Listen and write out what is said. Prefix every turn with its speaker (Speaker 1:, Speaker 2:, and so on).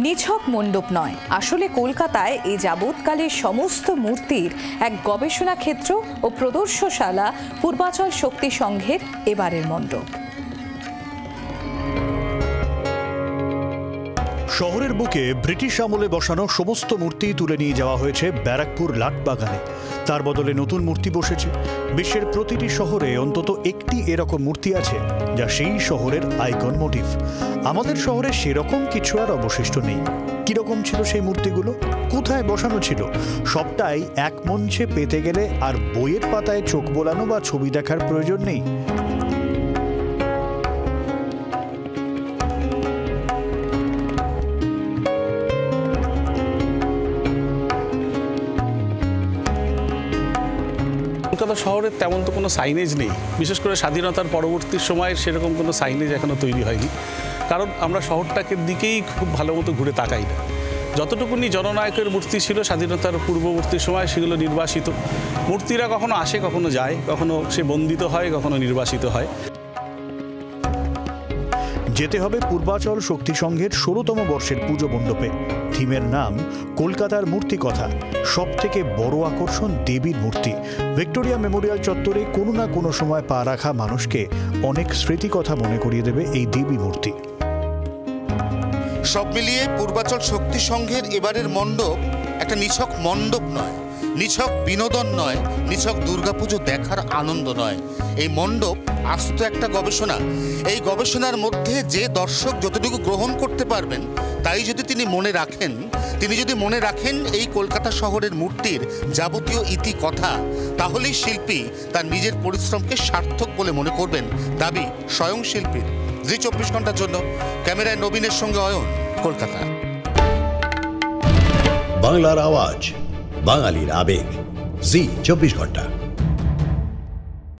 Speaker 1: নিছক মণ্ডপ নয়, আসলে কলকাতায় এই যাবৎকালের সমস্ত মূর্তির এক গবেষণা ক্ষেত্র ও প্রদর্শনশালা পূর্বাচল শক্তি সংঘের এবারের মণ্ডপ।
Speaker 2: শহরের বুকে ব্রিটিশ আমলে বসানো সমস্ত মূর্তি তুলে নিয়ে যাওয়া হয়েছে ব্যারাকপুর লাটবাগানে। তার বদলে নতুন মূর্তি বসেছে। বিশ্বের প্রতিটি শহরে অন্তত একটি এরকম মূর্তি আছে যা সেই শহরের আইকন মোটিভ। আমাদের শহরে সেরকম কিছু আর অবশিষ্ট নেই। কিরকম ছিল সেই মূর্তিগুলো, কোথায় বসানো ছিল, সবটাই এক মঞ্চে পেতে গেলে আর বইয়ের পাতায় চোখ বোলানো বা ছবি দেখার প্রয়োজন নেই।
Speaker 3: কলকাতা শহরের তেমন তো কোনো সাইনেজ নেই, বিশেষ করে স্বাধীনতার পরবর্তী সময়ে সেরকম কোনো সাইনেজ এখনও তৈরি হয়নি, কারণ আমরা শহরটাকে দিকেই খুব ভালো মতো ঘুরে তাকাই না। যতটুকুনি জননায়কের মূর্তি ছিল স্বাধীনতার পূর্ববর্তী সময়, সেগুলো নির্বাসিত মূর্তিরা কখনো আসে, কখনো যায়, কখনো সে বন্দিত হয়, কখনো নির্বাসিত হয়।
Speaker 2: যেতে হবে পূর্বাচল শক্তি সংঘের ১৬তম বর্ষের পুজো মণ্ডপে। থিমের নাম কলকাতার মূর্তি কথা। সব থেকে বড় আকর্ষণ দেবীর মূর্তি। ভিক্টোরিয়া মেমোরিয়াল চত্বরে কোনো না কোনো সময় পা রাখা মানুষকে অনেক স্মৃতি কথা মনে করিয়ে দেবে এই দেবী মূর্তি।
Speaker 4: সব মিলিয়ে পূর্বাচল শক্তি সংঘের এবারের মণ্ডপ একটা নিছক মণ্ডপ নয়, নিছক বিনোদন নয়, নিছক দুর্গাপুজো দেখার আনন্দ নয়। এই মণ্ডপ আস্ত একটা গবেষণা। এই গবেষণার মধ্যে যে দর্শক যতটুকু গ্রহণ করতে পারবেন, তাই যদি তিনি যদি মনে রাখেন এই কলকাতা শহরের মূর্তির যাবতীয় ইতি কথা, তাহলেই শিল্পী তার নিজের পরিশ্রমকে সার্থক বলে মনে করবেন, দাবি স্বয়ং শিল্পীর। জি ২৪ ঘন্টার জন্য ক্যামেরায় নবীনের সঙ্গে অয়ন, কলকাতা।
Speaker 5: বাংলার আওয়াজ, বাঙালির আবেগ, জি ২৪ ঘন্টা।